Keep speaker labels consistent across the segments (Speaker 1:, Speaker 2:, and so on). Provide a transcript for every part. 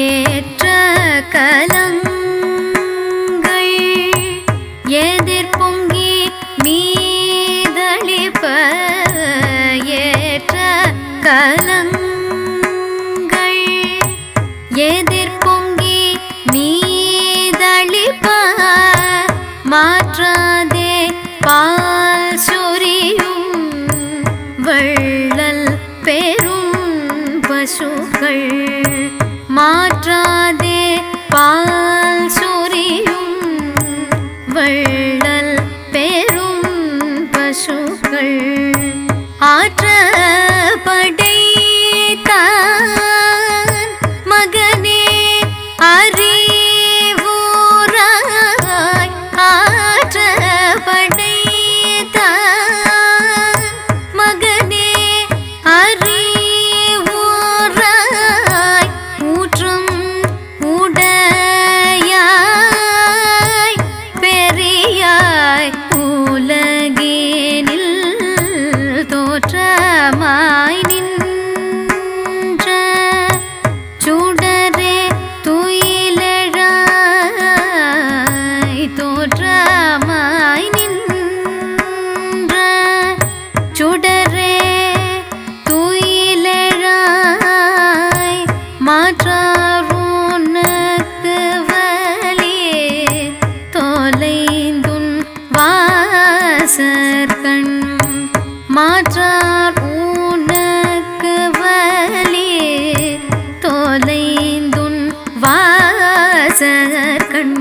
Speaker 1: ஏற்ற கலங்கள் எதிர் பொங்கி மீதளிப்ப ஏற்ற கலங்கள் எதிர் பொங்கி மீதளிப்ப மாற்றாதே பால் சொரியும் வள்ளல் பெரும் பசுக்கள் மாற்றாதே பால் சொரியும் வள்ளல் பெரும் பசுக்கள் ஆற்ற படைத்தான் மகனே அறிவுராய் ஆற்ற படைத்தான் மகனே அறிவுராய் ஊற்றும் உடையாய் பெரியாய் உலகினில் தோற்றமாய் நின்ற சுடரே துயிலெழாய் தோற்றமாய் நின்ற சுடரே துயிலெழாய் மாற்றாருனக்கு வலியே தொலைந்துன் வாசற்கண் மாற்றார் உனக்கு வலியே தொலைந்துன் வாசற்கண்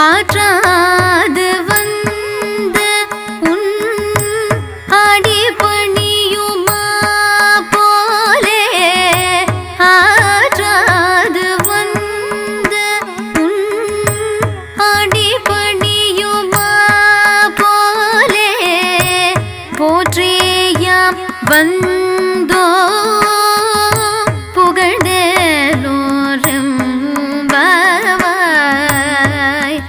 Speaker 1: ஆற்றாது வந்த உன் அடிபணியுமா போலே ஆற்றாது வந்த உன் அடிபணியுமா போலே போற்றியாம் வந்தோ புகழ்ந்தேலோரும் பாவாய்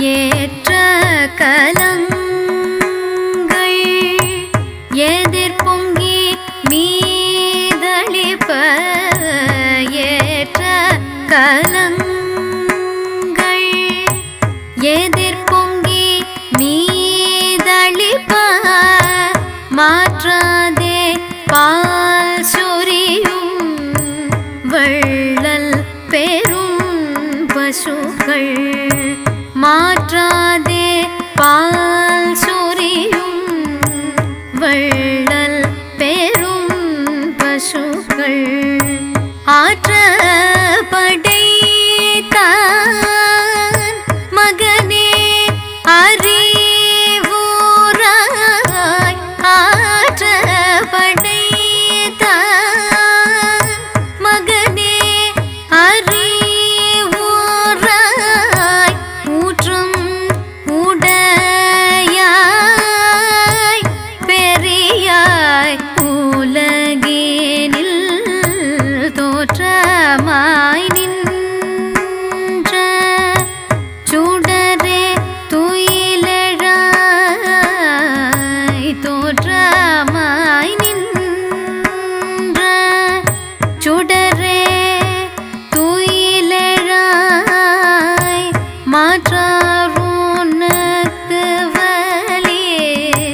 Speaker 1: ஏற்ற கலங்கள் எதிர் பொங்கி மீதளிப்ப ஏற்ற கலங்கள் எதிர் பொங்கி மீதளிப்ப மாற்றாதே பால் சொரியும் வள்ளல் பெரும் பசுக்கள் மாற்றாதே பால் சொரியும் வள்ளல் பெரும் பசுக்கள் ஆற்ற படைத்தான் மகனே அறிவுராய் ஆற்ற படைத்தான் மகனே அறிவுராய் ஊற்றும் உடையாய் பெரியாய் உலகினில் தோற்றமாய் நின்ற சுடரே துயிலெழாய் தோற்றமாய் நின்ற சுடரே துயிலெழாய் மாற்றாருனக்கு வலியே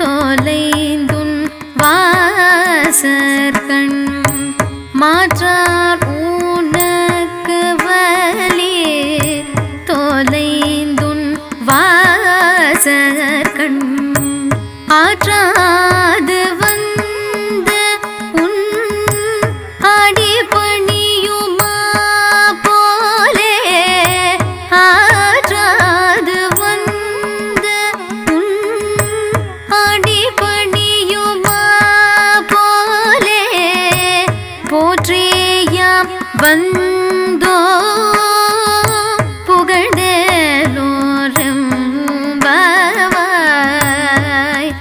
Speaker 1: தொலைந்துன் வாசற்கண் மாற்றார் உனக்கு வலியே தொலைந்துன் வாசற்கண் ஆற்றாது வந்த உன் அடிபணியுமா போலே ஆற்றாது வந்த உன் அடிபணியுமா போலே போற்றியாம் வந்தோ புகழ்ந்தேலோரும் பாவாய்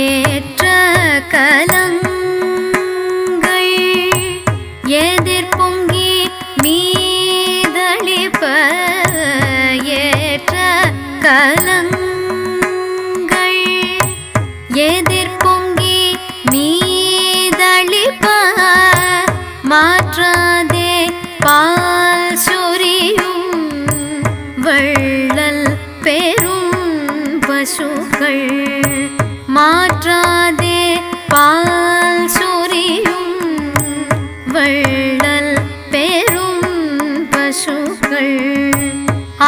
Speaker 1: ஏற்ற கலங்கள் எதிர் பொங்கி மீதளிப்ப ஏற்ற கலங்கள் எதிர் பொங்கி மீதளிப்ப மாற்றாதே பால் சொரியும் வள்ளல் பெரும் பசுக்கள் மாற்றாதே பால் சொரியும் வள்ளல் பெரும் பசுக்கள்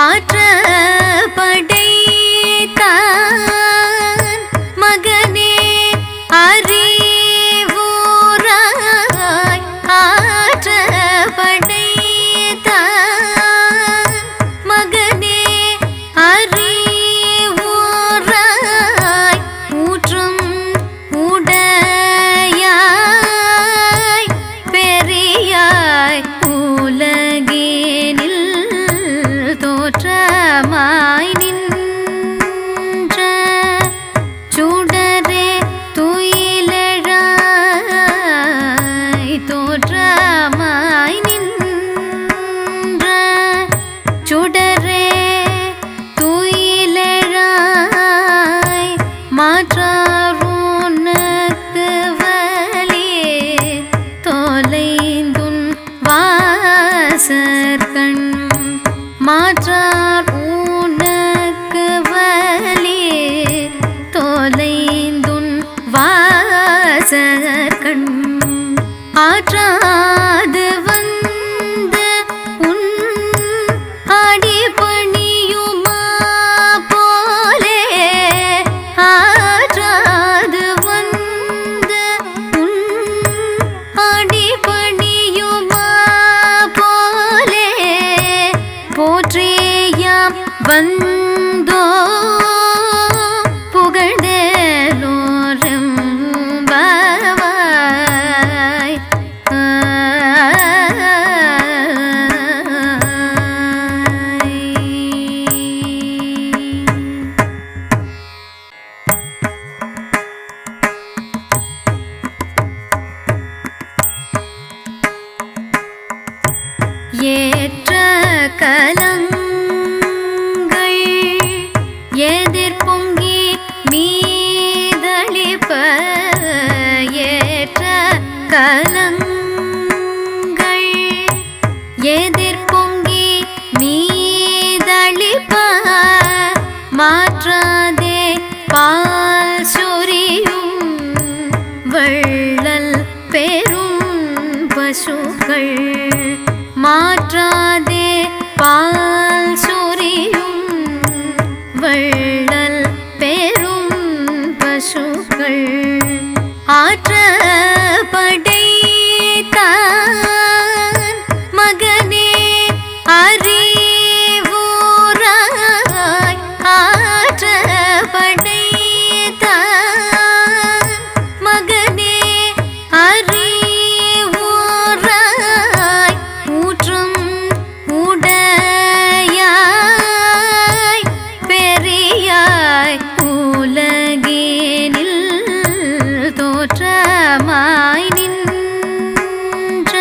Speaker 1: ஆற்ற படைத்தான் மகனே அறிவுராய் ஆற்ற படைத்தான் மகனே அறிவுராய் ஊற்றும் உடையாய் பெரியாய் உலகினில் தோற்றமாய் நின்ற சுடரே துயிலெழாய் தோற்றமாய் நின்ற சுடரே துயிலெழாய் மாற்றார் உனக்கு வலியே தொலைந்துன் வாசற்கண் மாற்றார் உனக்கு வலியே தொலைந்துன் வாசற்கண் ஆற்றாது வந்து உன் அடிபணியுமா போலே ஆற்றாது வந்து உன் அடிபணியுமா போலே போற்றியாம் வந்தோ புகழ்ந்தேலோரும் பவாய் ஏற்ற கலங்கள் எதிர் பொங்கி மீதளிப்ப ஏற்ற கலங்கள் எதிர் பொங்கி மீதளிப்ப மாற்றாதே பால் சொரியும் வள்ளல் பெரும் பசுக்கள் மாற்றாதே பால் சொரியும் வள்ளல் பெரும் பசுக்கள் ஆற்ற படைத்தான் மகனே அறிவுராய் ஆற்ற படைத்தான் மகனே அறிவுராய் ஊற்றும் உடையாய் பெரியாய் உலகினில் தோற்றமாய் நின்ற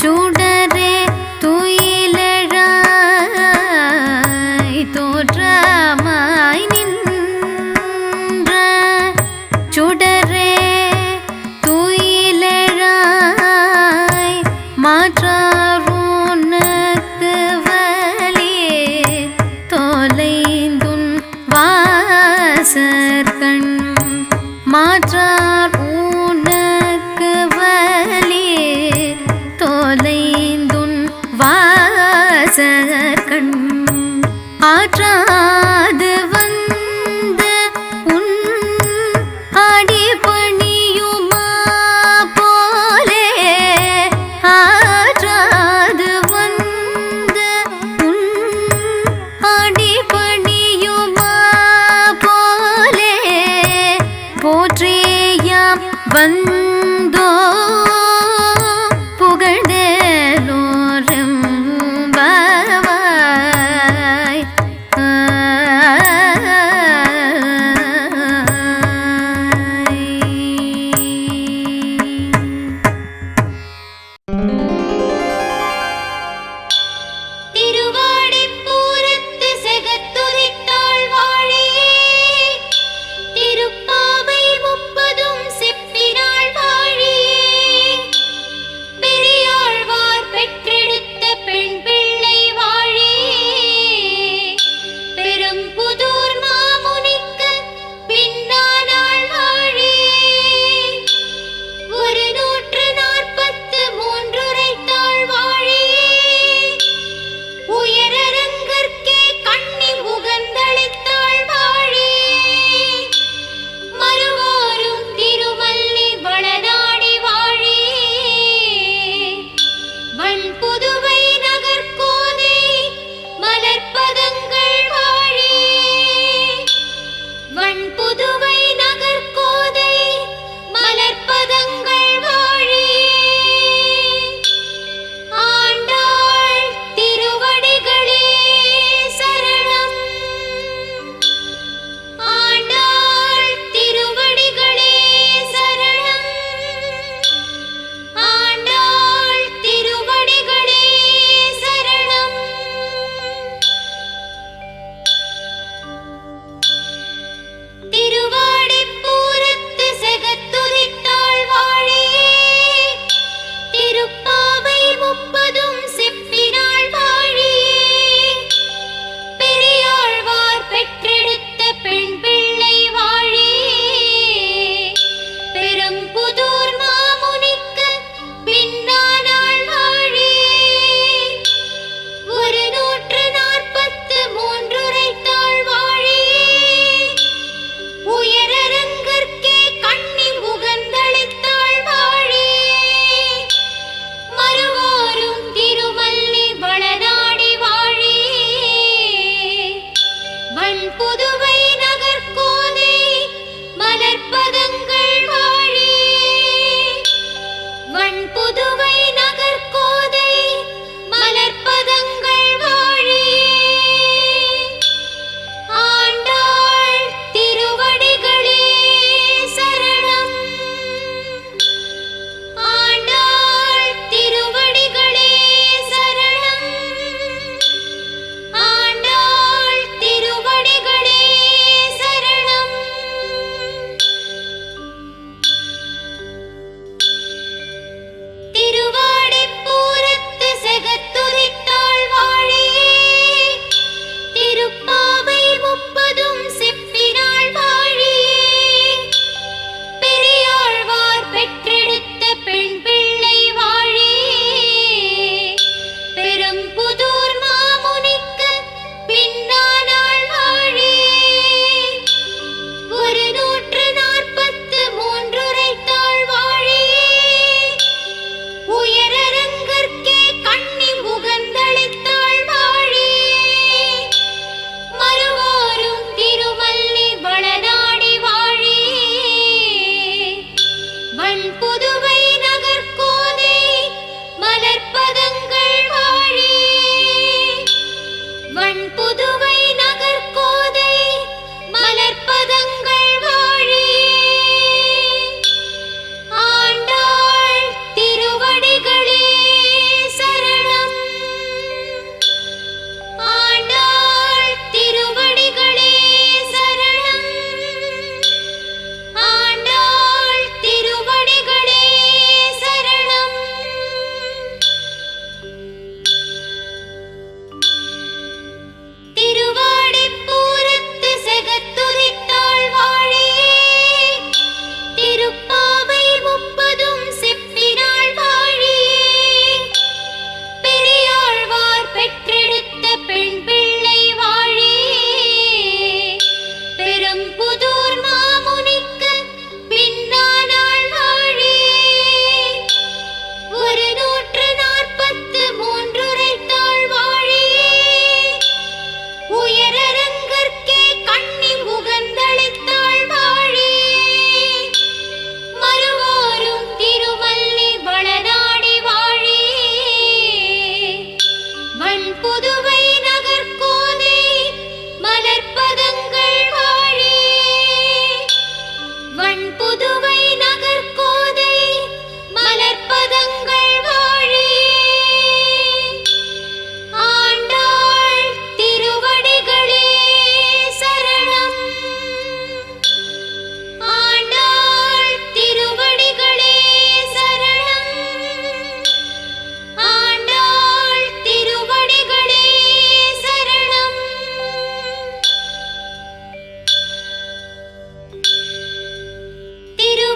Speaker 1: சுடரே துயிலெழாய் தோற்றமாய் நின்ற சுடரே துயிலெழாய் மாற்றார் உனக்கு வலியே தொலைந்துன் வாசற்கண் மாற்றார் உனக்கு வலியே தொலைந்துன் வாசற்கண் ஆற்றாது வந்து உன் அடிபணியுமா போலே ஆற்றாது வந்து உன் அடிபணியுமா போலே போற்றியாம் வந்தோ புகழ்ந்தேலோரும் பவாய்
Speaker 2: மண்புதுவை நகர்கோதை மலர்பதங்கள் வாழியே ஆண்டாள் திருவடிகளே சரணம் ஆண்டாள் திருவடிகளே சரணம் ஆண்டாள் திருவடிகளே சரணம் திரு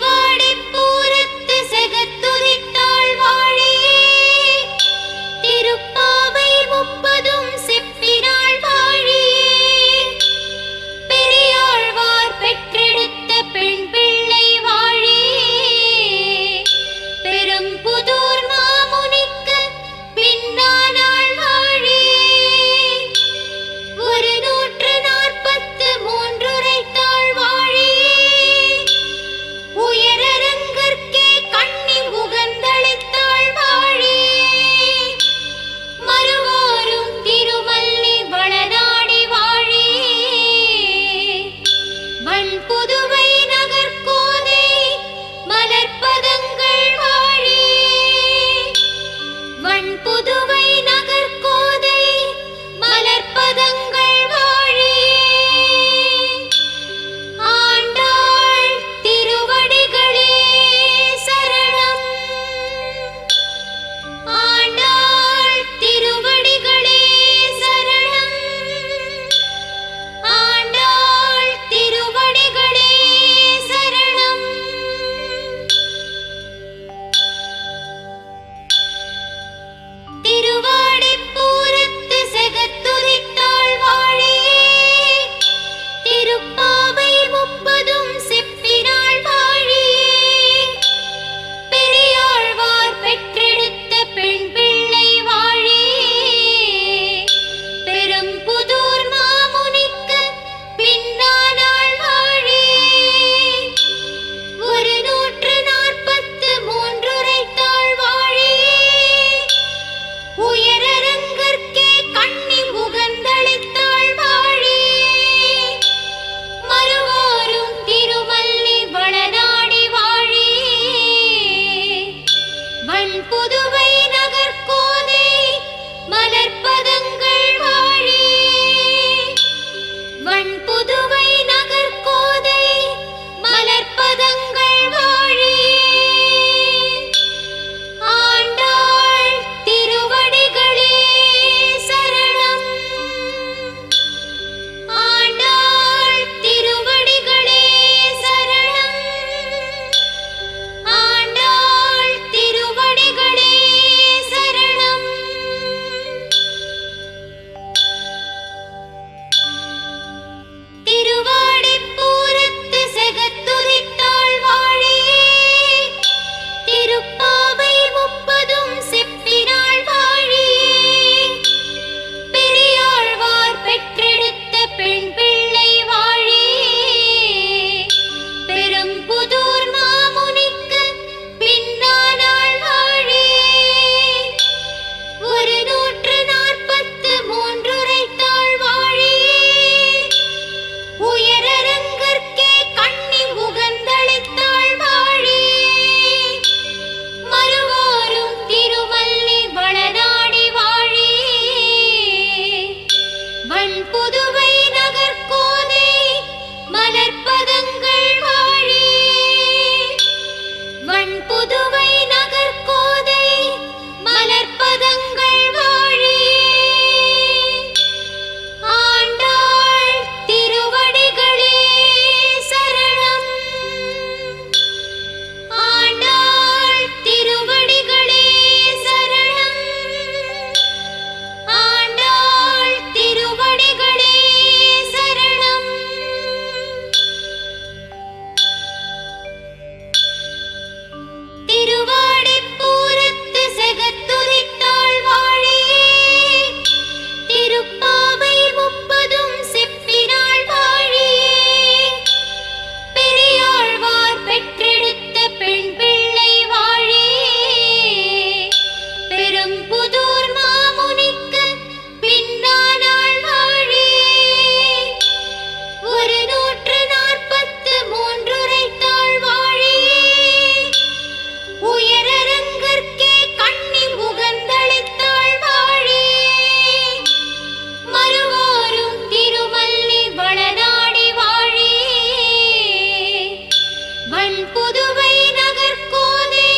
Speaker 2: வண்புதுவை நகர்கோதை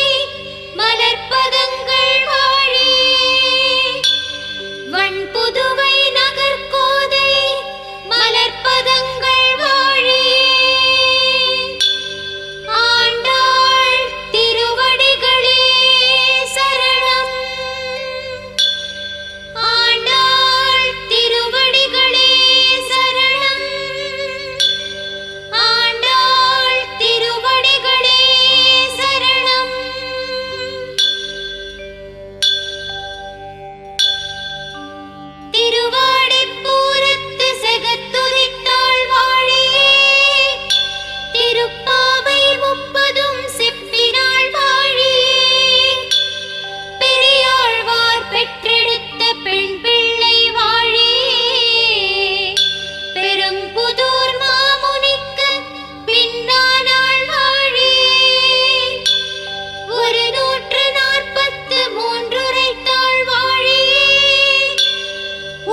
Speaker 2: மலர்ப்பதங்கள் வாழி. வண்புதுவை நகர்கோதை மலர்ப்பதங்கள் வாழி. ஆண்டாள் திருவடிகளே சரணம். ஆண்டாள் திருவடிகளே சரணம். ஆண்டாள் திருவடிகளே சரணம். திருவாடிப்பூரத்து செகத்துதித்தாள் வாழியே. திருப்பாவை 30 செப்பினாள் வாழியே. பெரியாழ்வார் பெற்றெடுத்த பெண் பிள்ளை வாழியே. பெரும்புதூர் மாமுனிக்கு பின்னானாள் வாழியே. 143 உரைத்தாள் வாழியே.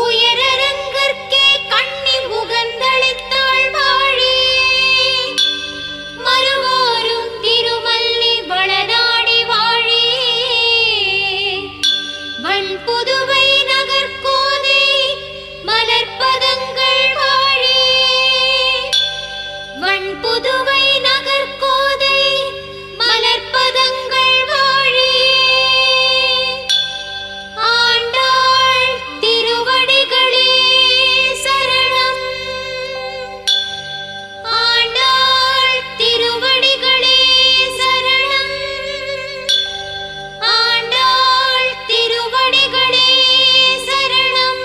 Speaker 2: உயரரங்கற்கே கண்ணி உகந்தளித்தாள் வாழியே. மறுவோரும் திருமல்லி வளநாடி வாழியே. வண்புதுவை நகர்கோதை மலர்ப்பதங்கள் வாழியே. வண்புதுவை நகர்கோதை மலர்ப்பதங்கள் வாழியே. ஆண்டாள் திருவடிகளே சரணம். ஆண்டாள் திருவடிகளே சரணம். ஆண்டாள் திருவடிகளே சரணம்.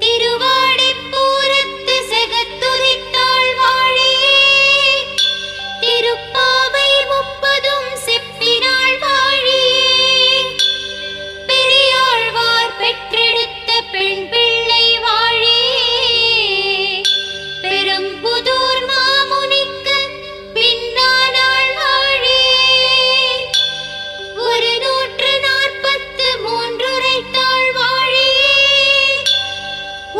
Speaker 2: திருவாடிப்பூரத்து செகத்துதித்தாள் வாழியே. திருப்பாவை 30 செப்பினாள் வாழியே. பெரியாழ்வார் பெற்றெடுத்த பெண் பிள்ளை வாழியே. பெரும்புதூர் மாமுனிக்கு பின்னானாள் வாழியே. 143 உரைத்தாள் வாழியே.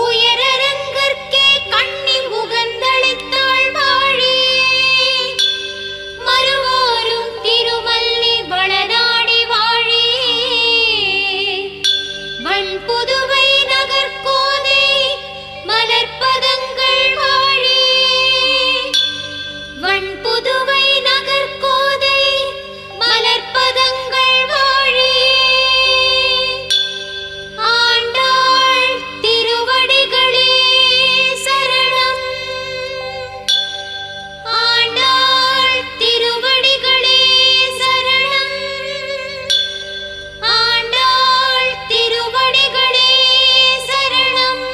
Speaker 2: உயரரங்கற்கே கண்ணி உகந்தளித்தாள் வாழியே. மறுவோரும் திருமல்லி வளநாடி வாழியே. வண்புதுவை நகர்கோதை மலர்ப்பதங்கள் வாழியே. வண்புதுவை நகர்கோதை மலர்ப்பதங்கள் வாழியே. ஆண்டாள் திருவடிகளே சரணம். ஆண்டாள் திருவடிகளே சரணம். ஆண்டாள் திருவடிகளே சரணம்.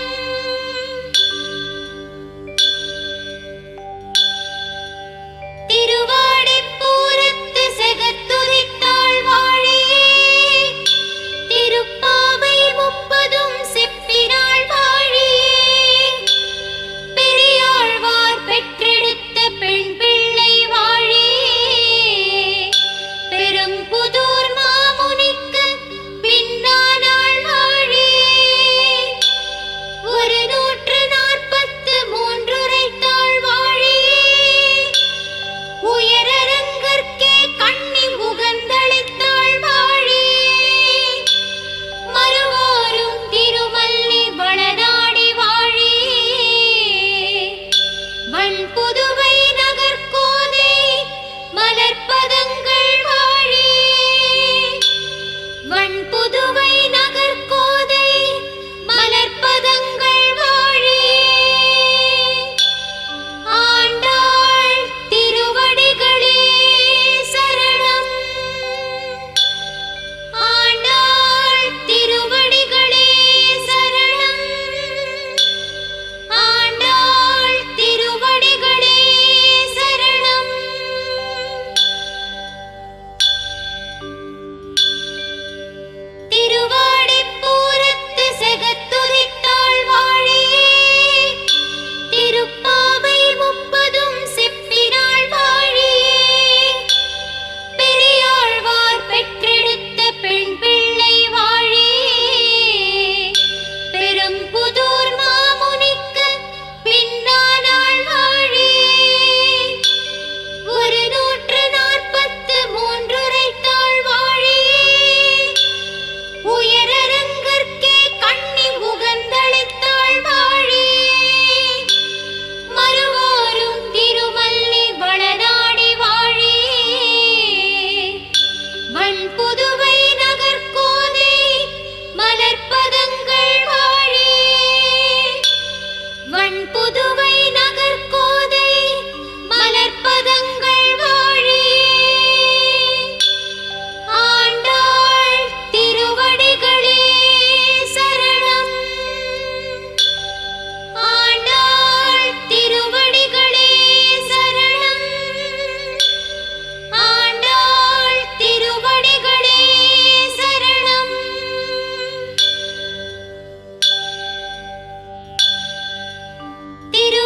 Speaker 2: வண்புதுவை நகர்கோதை மலர்ப்பதங்கள் வாழியே ஆண்டாள் திருவடிகளே சரணம் ஆண்டாள் திருவடிகளே சரணம் ஆண்டாள் திருவடிகளே சரணம் திரு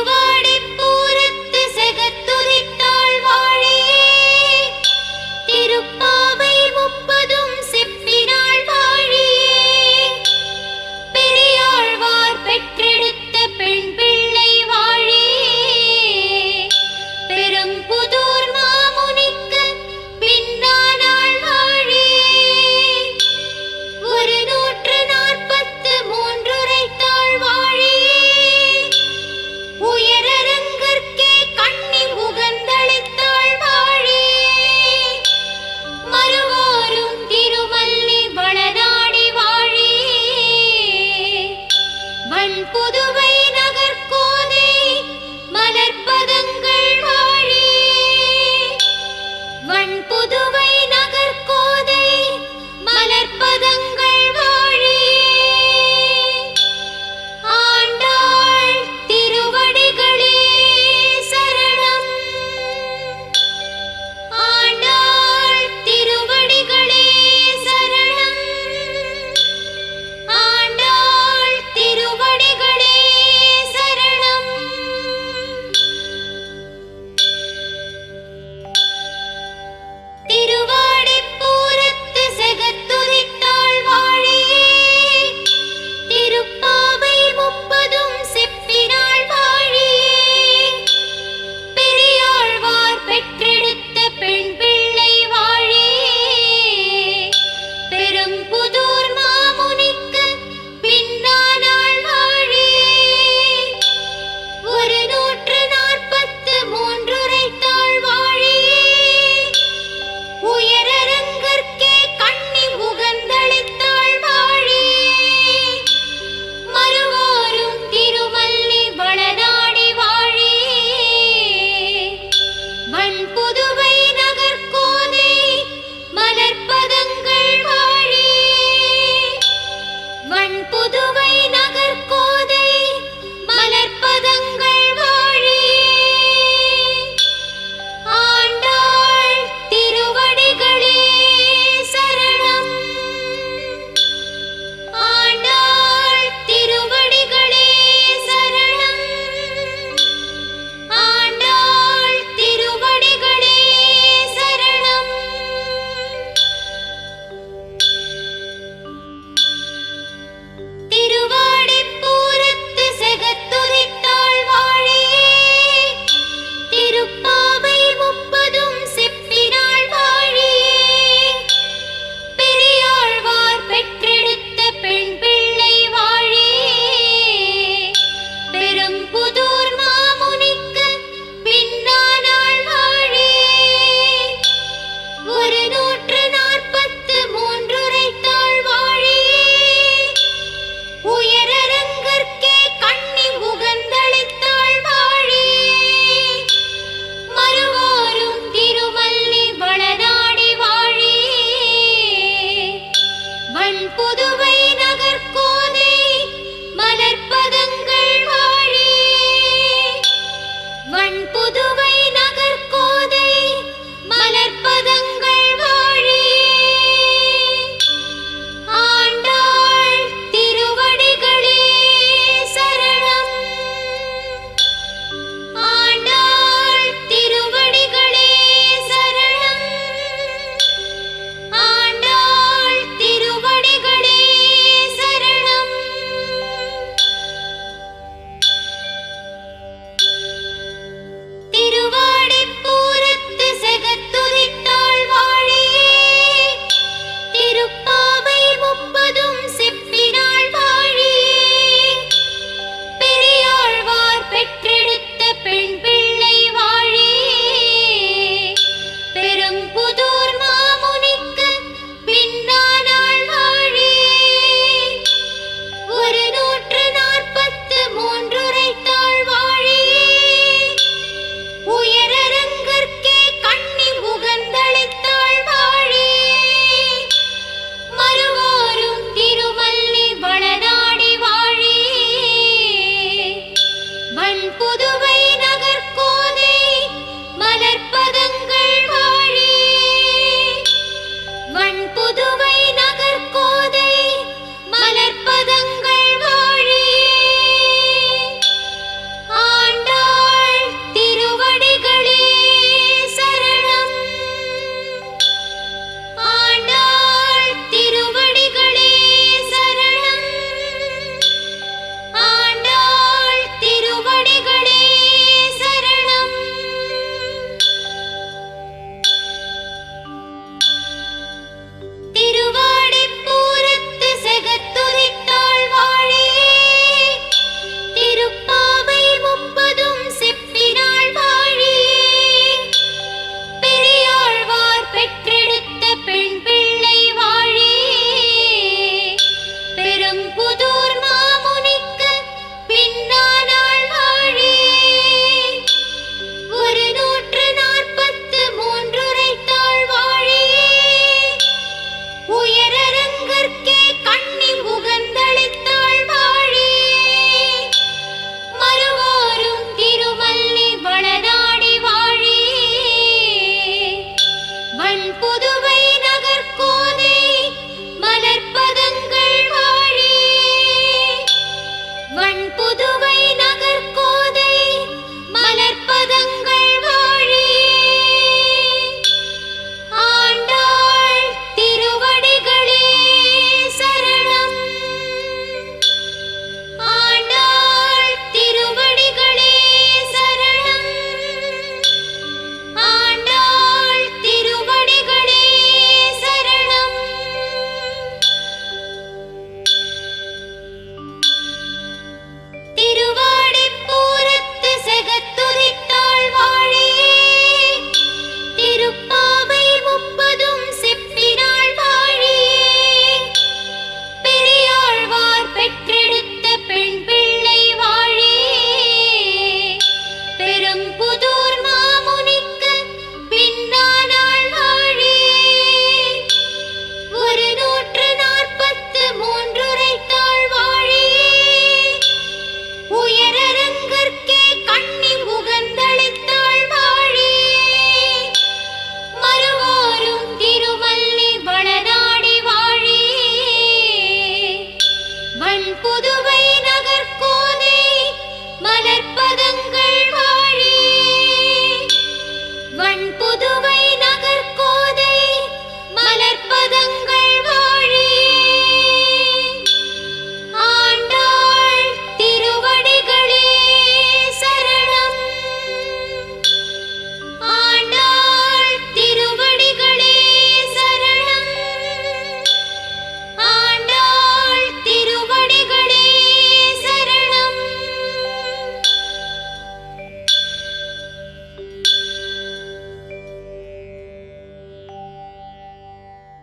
Speaker 2: வன்புதுவை